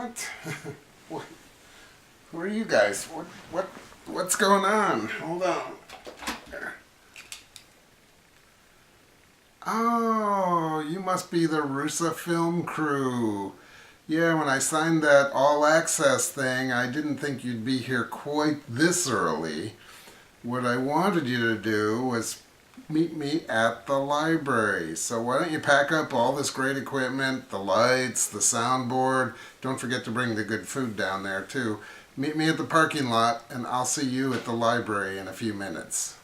What? What? Who are you guys? What's going on? Hold on. Oh, you must be the RUSA film crew. Yeah, when I signed that all access thing, I didn't think you'd be here quite this early. What I wanted you to do was meet me at the library. So why don't you pack up all this great equipment, the lights, the soundboard. Don't forget to bring the good food down there too. Meet me at the parking lot and I'll see you at the library in a few minutes.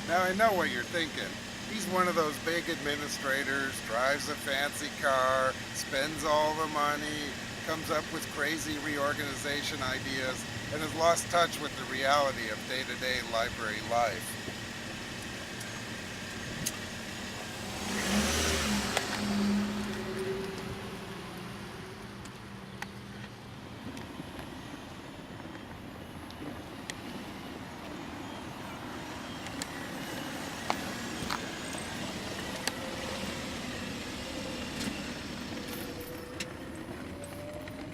Now I know what you're thinking. He's one of those big administrators, drives a fancy car, spends all the money, comes up with crazy reorganization ideas, and has lost touch with the reality of day-to-day library life.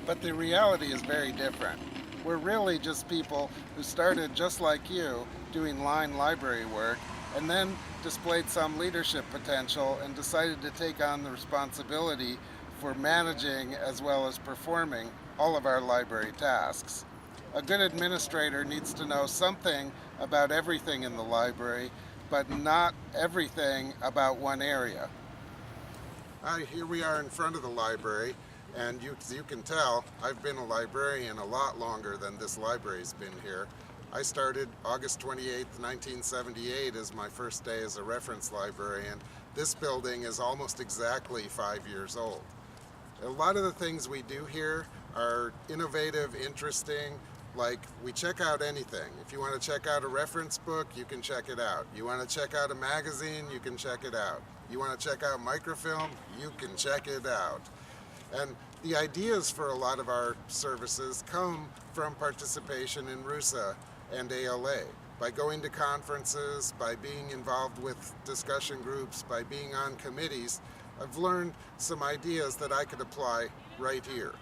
But the reality is very different. We're really just people who started just like you doing line library work and then displayed some leadership potential and decided to take on the responsibility for managing as well as performing all of our library tasks. A good administrator needs to know something about everything in the library, but not everything about one area. Here we are in front of the library. And as you can tell, I've been a librarian a lot longer than this library's been here. I started August 28th, 1978 as my first day as a reference librarian. This building is almost exactly 5 years old. A lot of the things we do here are innovative, interesting, like we check out anything. If you want to check out a reference book, you can check it out. You want to check out a magazine, you can check it out. You want to check out microfilm, you can check it out. And the ideas for a lot of our services come from participation in RUSA and ALA. By going to conferences, by being involved with discussion groups, by being on committees, I've learned some ideas that I could apply right here.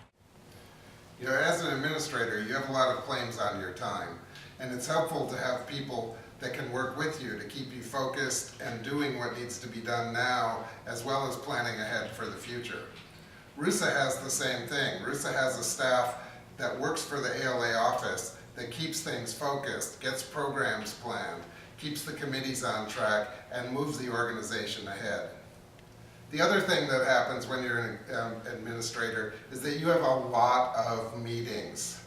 You know, as an administrator, you have a lot of claims on your time, and it's helpful to have people that can work with you to keep you focused and doing what needs to be done now, as well as planning ahead for the future. RUSA has the same thing. RUSA has a staff that works for the ALA office that keeps things focused, gets programs planned, keeps the committees on track, and moves the organization ahead. The other thing that happens when you're an administrator is that you have a lot of meetings.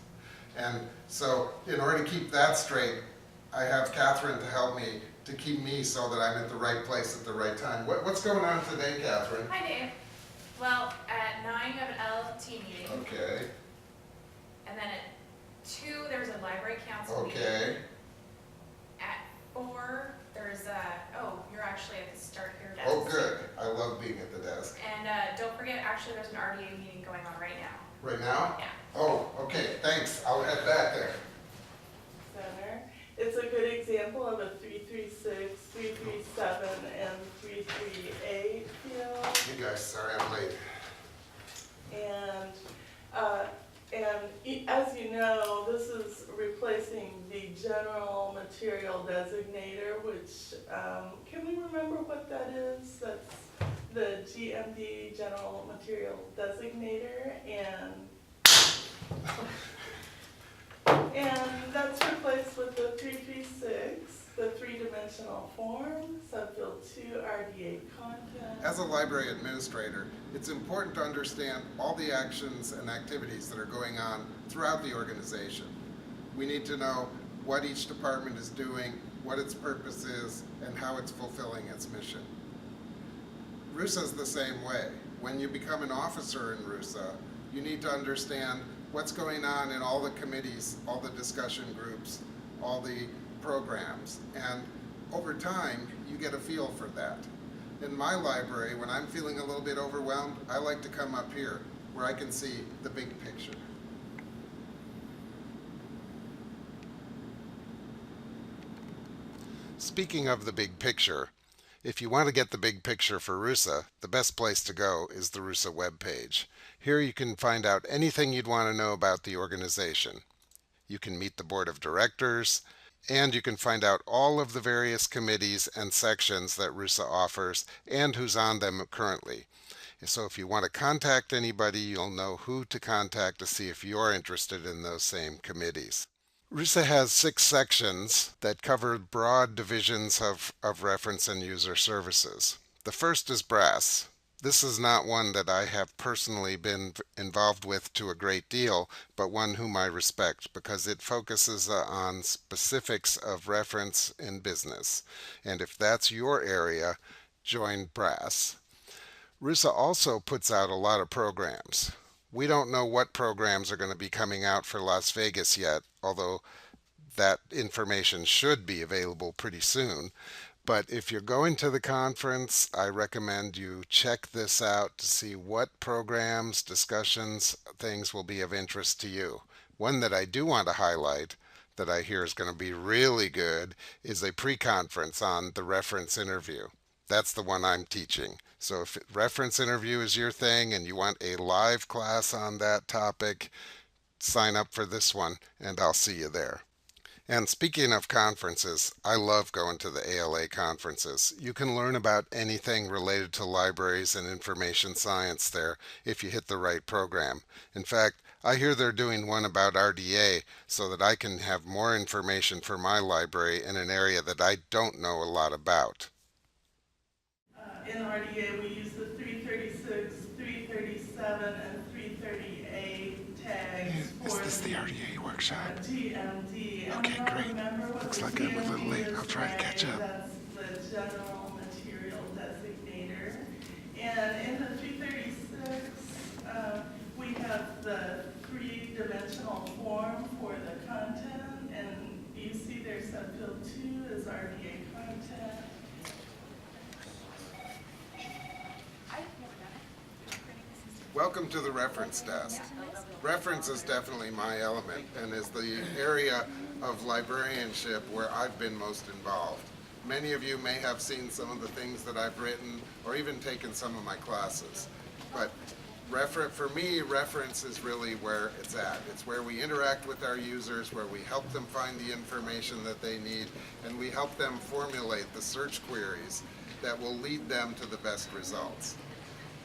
And so in order to keep that straight, I have Catherine to help me to keep me so that I'm at the right place at the right time. What's going on today, Catherine? Hi, Dave. Well, at 9 you have an LT meeting. Okay. And then at 2 there's a library council meeting. Okay. At 4 there's you're actually at the start here desk. Oh, good. I love being at the desk. And don't forget, actually there's an RDA meeting going on right now. Right now? Yeah. Oh, okay. Thanks. I'll head back there. Center. It's a good example of a 336, 337, and 338 field. You guys, sorry I'm late. And as you know, this is replacing the general material designator, which, can we remember what that is? That's the GMD, general material designator, and that's replaced with the 336, the three-dimensional form, subfield 2, RDA content. As a library administrator, it's important to understand all the actions and activities that are going on throughout the organization. We need to know what each department is doing, what its purpose is, and how it's fulfilling its mission. RUSA is the same way. When you become an officer in RUSA, you need to understand what's going on in all the committees, all the discussion groups, all the programs, and over time you get a feel for that. In my library, when I'm feeling a little bit overwhelmed, I like to come up here where I can see the big picture. Speaking of the big picture, if you want to get the big picture for RUSA, the best place to go is the RUSA webpage. Here you can find out anything you'd want to know about the organization. You can meet the board of directors, and you can find out all of the various committees and sections that RUSA offers and who's on them currently. So if you want to contact anybody, you'll know who to contact to see if you're interested in those same committees. RUSA has 6 sections that cover broad divisions of reference and user services. The first is BRASS. This is not one that I have personally been involved with to a great deal, but one whom I respect because it focuses on specifics of reference in business. And if that's your area, join BRASS. RUSA also puts out a lot of programs. We don't know what programs are going to be coming out for Las Vegas yet, although that information should be available pretty soon. But if you're going to the conference, I recommend you check this out to see what programs, discussions, things will be of interest to you. One that I do want to highlight that I hear is going to be really good is a pre-conference on the reference interview. That's the one I'm teaching. So if reference interview is your thing and you want a live class on that topic, sign up for this one and I'll see you there. And speaking of conferences, I love going to the ALA conferences. You can learn about anything related to libraries and information science there if you hit the right program. In fact, I hear they're doing one about RDA so that I can have more information for my library in an area that I don't know a lot about. In RDA, we use the 336, 337, and 330A tags for Is this the RDA workshop? GMD. Okay, great. Looks like I'm a little late. I'll try to catch up. That's the general material designator. And in the 336, we have the 3-dimensional form for the content, and you see there subfield 2 is RDA content. Welcome to the reference desk. Reference is definitely my element and is the area of librarianship where I've been most involved. Many of you may have seen some of the things that I've written or even taken some of my classes. But for me, reference is really where it's at. It's where we interact with our users, where we help them find the information that they need, and we help them formulate the search queries that will lead them to the best results.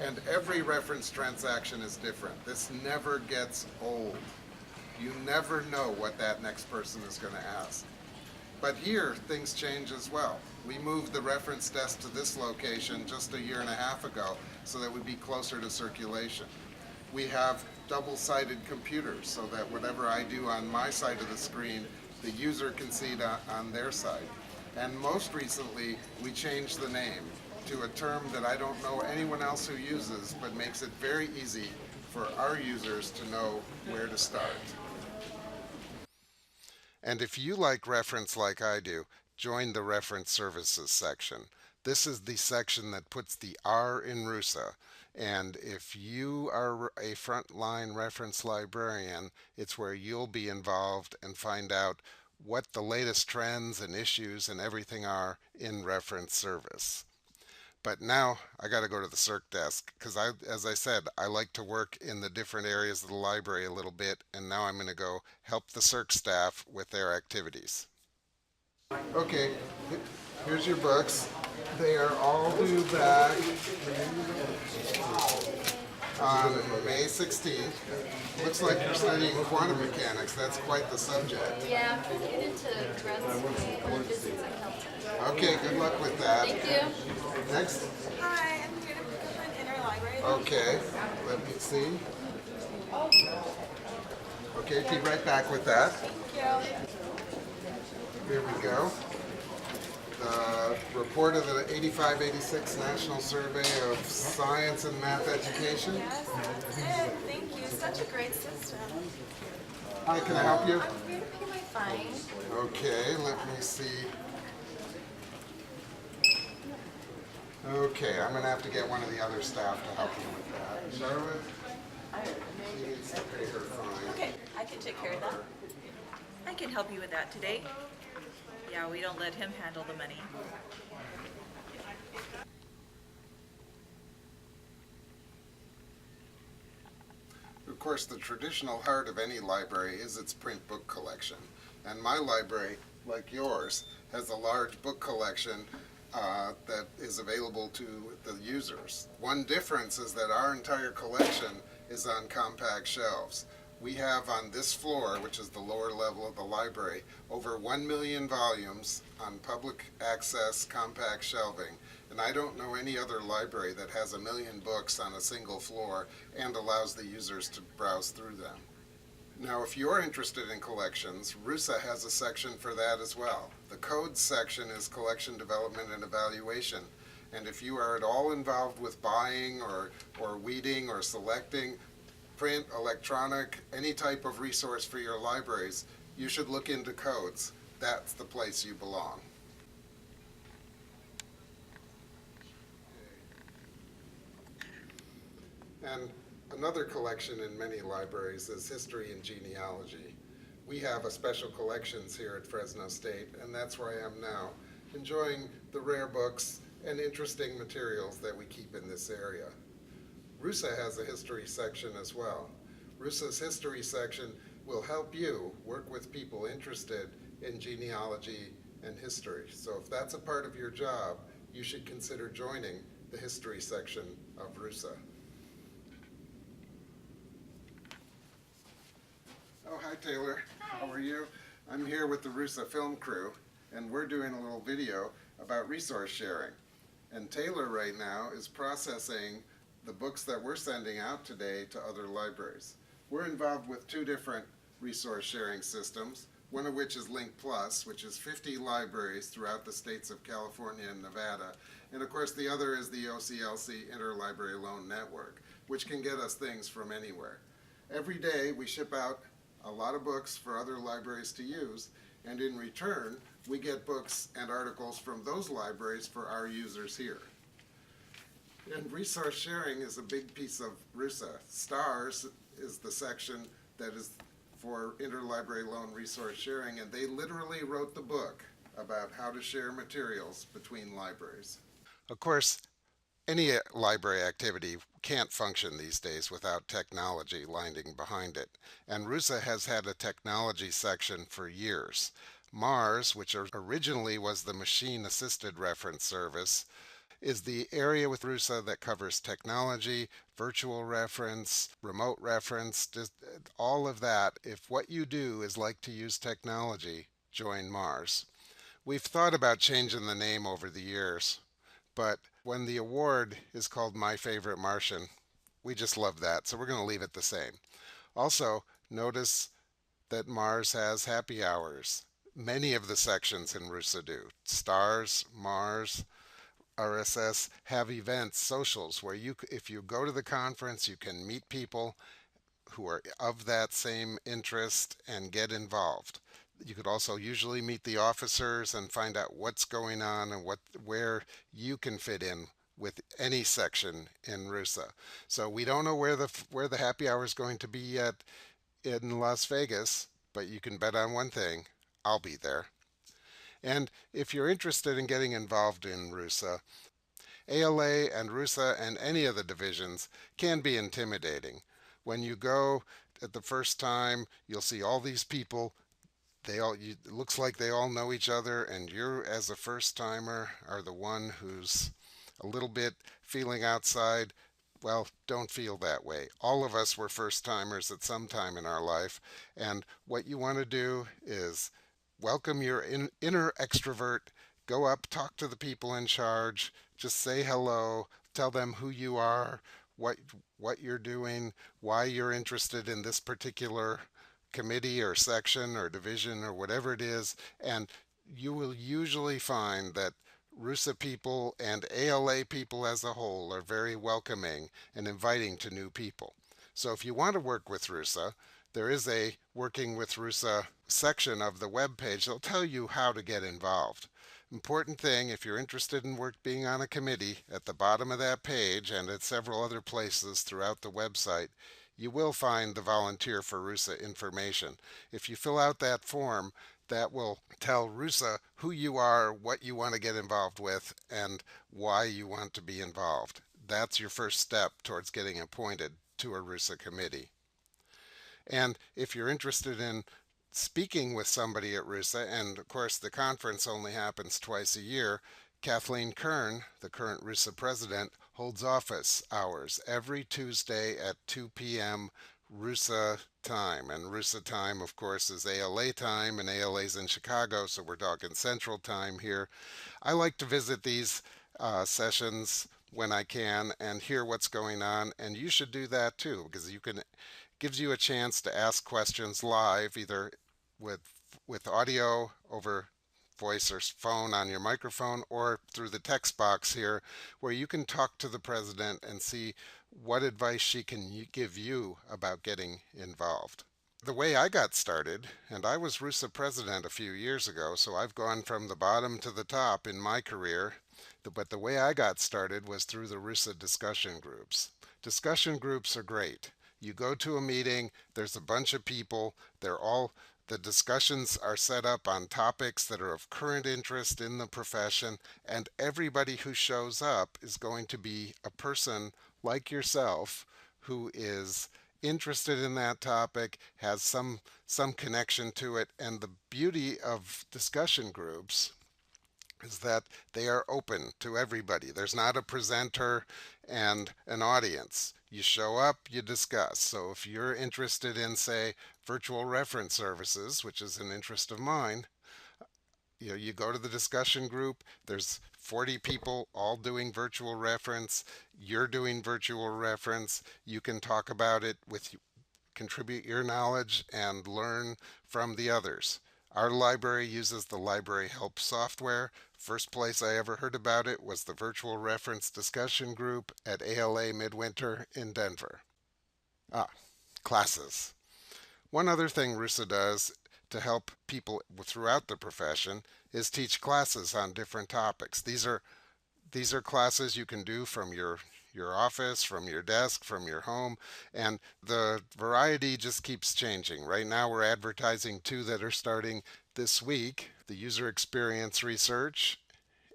And every reference transaction is different. This never gets old. You never know what that next person is going to ask. But here, things change as well. We moved the reference desk to this location just a year and a half ago so that we'd be closer to circulation. We have double-sided computers so that whatever I do on my side of the screen, the user can see it on their side. And most recently, we changed the name to a term that I don't know anyone else who uses, but makes it very easy for our users to know where to start. And if you like reference like I do, join the Reference Services section. This is the section that puts the R in RUSA. And if you are a frontline reference librarian, it's where you'll be involved and find out what the latest trends and issues and everything are in reference service. But now I got to go to the circ desk because as I said, I like to work in the different areas of the library a little bit, and now I'm going to go help the circ staff with their activities. Okay, here's your books. They are all due back on May 16th. Looks like you're studying quantum mechanics. That's quite the subject. Yeah, I'm trying to get into grad school in physics at Caltech. Okay, good luck with that. Thank you. Next. Hi, I'm here to pick up an interlibrary. Okay, let me see. Okay, be right back with that. Thank you. Here we go. The report of the 85-86 National Survey of Science and Math Education. Yes, that's it. Thank you. Such a great system. Hi, can I help you? I'm here to pay my fine. Okay, let me see. Okay, I'm going to have to get one of the other staff to help you with that. Charlotte? She needs to pay her fine. Okay, I can take care of that. I can help you with that today. Yeah, we don't let him handle the money. Of course, the traditional heart of any library is its print book collection. And my library, like yours, has a large book collection that is available to the users. One difference is that our entire collection is on compact shelves. We have on this floor, which is the lower level of the library, over 1 million volumes on public access compact shelving. And I don't know any other library that has 1 million books on a single floor and allows the users to browse through them. Now, if you're interested in collections, RUSA has a section for that as well. The codes section is collection development and evaluation. And if you are at all involved with buying or weeding or selecting print, electronic, any type of resource for your libraries, you should look into codes. That's the place you belong. And another collection in many libraries is history and genealogy. We have a special collections here at Fresno State, and that's where I am now, enjoying the rare books and interesting materials that we keep in this area. RUSA has a history section as well. RUSA's history section will help you work with people interested in genealogy and history. So if that's a part of your job, you should consider joining the history section of RUSA. Oh, hi Taylor. Hi. How are you? I'm here with the RUSA film crew, and we're doing a little video about resource sharing. And Taylor right now is processing the books that we're sending out today to other libraries. We're involved with 2 different resource sharing systems, one of which is Link Plus, which is 50 libraries throughout the states of California and Nevada. And of course the other is the OCLC Interlibrary Loan Network, which can get us things from anywhere. Every day we ship out a lot of books for other libraries to use, and in return we get books and articles from those libraries for our users here. And resource sharing is a big piece of RUSA. STARS is the section that is for interlibrary loan resource sharing, and they literally wrote the book about how to share materials between libraries. Of course, any library activity can't function these days without technology lining behind it, and RUSA has had a technology section for years. MARS, which originally was the Machine-Assisted Reference Service, is the area with RUSA that covers technology, virtual reference, remote reference, just all of that. If what you do is like to use technology, join MARS. We've thought about changing the name over the years, but when the award is called My Favorite Martian, we just love that, so we're going to leave it the same. Also, notice that MARS has happy hours. Many of the sections in RUSA do. STARS, MARS, RSS have events, socials, where if you go to the conference, you can meet people who are of that same interest and get involved. You could also usually meet the officers and find out what's going on and where you can fit in with any section in RUSA. So we don't know where the happy hour is going to be yet in Las Vegas, but you can bet on one thing: I'll be there. And if you're interested in getting involved in RUSA, ALA and RUSA and any of the divisions can be intimidating. When you go at the first time, you'll see all these people. It looks like they all know each other, and you as a first timer are the one who's a little bit feeling outside. Well, don't feel that way. All of us were first timers at some time in our life, and what you want to do is welcome your inner extrovert. Go up, talk to the people in charge, just say hello, tell them who you are, what you're doing, why you're interested in this particular committee or section or division or whatever it is, and you will usually find that RUSA people and ALA people as a whole are very welcoming and inviting to new people. So if you want to work with RUSA, there is a Working with RUSA section of the web page that'll tell you how to get involved. Important thing, if you're interested in being on a committee, at the bottom of that page and at several other places throughout the website, you will find the Volunteer for RUSA information. If you fill out that form, that will tell RUSA who you are, what you want to get involved with, and why you want to be involved. That's your first step towards getting appointed to a RUSA committee. And if you're interested in speaking with somebody at RUSA, and of course the conference only happens twice a year, Kathleen Kern, the current RUSA president, holds office hours every Tuesday at 2 p.m. RUSA time. And RUSA time, of course, is ALA time, and ALA's in Chicago, so we're talking Central Time here. I like to visit these sessions when I can and hear what's going on, and you should do that too, because gives you a chance to ask questions live, either with audio over voice or phone on your microphone, or through the text box here, where you can talk to the president and see what advice she can give you about getting involved. The way I got started, and I was RUSA president a few years ago, so I've gone from the bottom to the top in my career, but the way I got started was through the RUSA discussion groups. Discussion groups are great. You go to a meeting, there's a bunch of people, the discussions are set up on topics that are of current interest in the profession, and everybody who shows up is going to be a person like yourself who is interested in that topic, has some connection to it, and the beauty of discussion groups is that they are open to everybody. There's not a presenter and an audience. You show up, you discuss. So if you're interested in, say, virtual reference services, which is an interest of mine, you go to the discussion group, there's 40 people all doing virtual reference, you're doing virtual reference, you can talk about it, contribute your knowledge and learn from the others. Our library uses the library help software. First place I ever heard about it was the virtual reference discussion group at ALA Midwinter in Denver. Classes. One other thing RUSA does to help people throughout the profession is teach classes on different topics. These are classes you can do from your office, from your desk, from your home, and the variety just keeps changing. Right now we're advertising two that are starting this week, the user experience research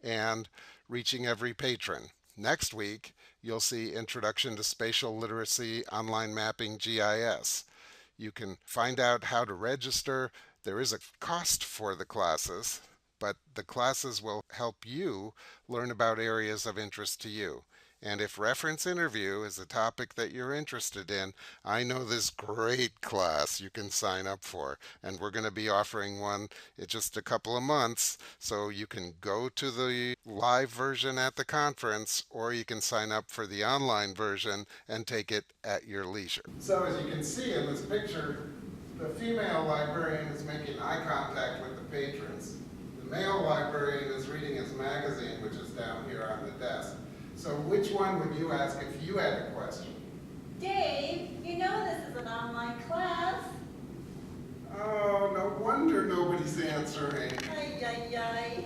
and reaching every patron. Next week you'll see Introduction to Spatial Literacy, Online Mapping, GIS. You can find out how to register. There is a cost for the classes, but the classes will help you learn about areas of interest to you. And if reference interview is a topic that you're interested in, I know this great class you can sign up for. And we're going to be offering one in just a couple of months. So you can go to the live version at the conference, or you can sign up for the online version and take it at your leisure. So as you can see in this picture, the female librarian is making eye contact with the patrons. The male librarian is reading his magazine, which is down here on the desk. So which one would you ask if you had a question? Dave, you know this is an online class. Oh, no wonder nobody's answering. Ay, ay, ay.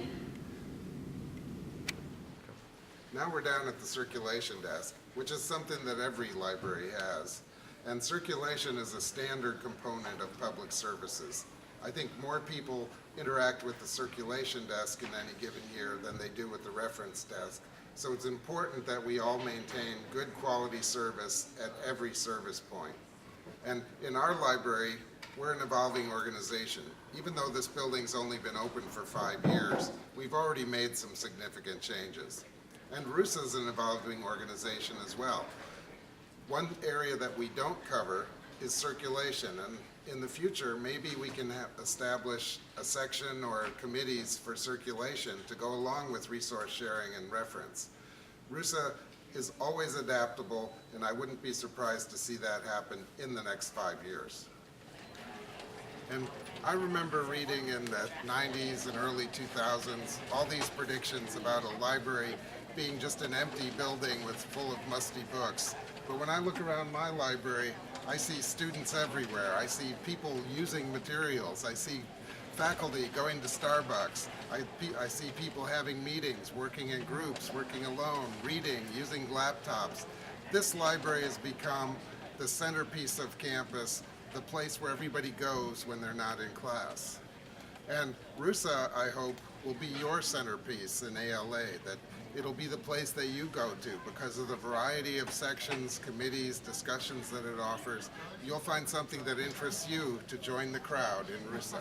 Now we're down at the circulation desk, which is something that every library has. And circulation is a standard component of public services. I think more people interact with the circulation desk in any given year than they do with the reference desk. So it's important that we all maintain good quality service at every service point. And in our library, we're an evolving organization. Even though this building's only been open for 5 years, we've already made some significant changes. And RUSA is an evolving organization as well. One area that we don't cover is circulation, and in the future maybe we can establish a section or committees for circulation to go along with resource sharing and reference. RUSA is always adaptable, and I wouldn't be surprised to see that happen in the next 5 years. And I remember reading in the 90s and early 2000s all these predictions about a library being just an empty building full of musty books. But when I look around my library, I see students everywhere. I see people using materials. I see faculty going to Starbucks. I see people having meetings, working in groups, working alone, reading, using laptops. This library has become the centerpiece of campus, the place where everybody goes when they're not in class. And RUSA, I hope, will be your centerpiece in ALA, that it'll be the place that you go to because of the variety of sections, committees, discussions that it offers. You'll find something that interests you to join the crowd in RUSA.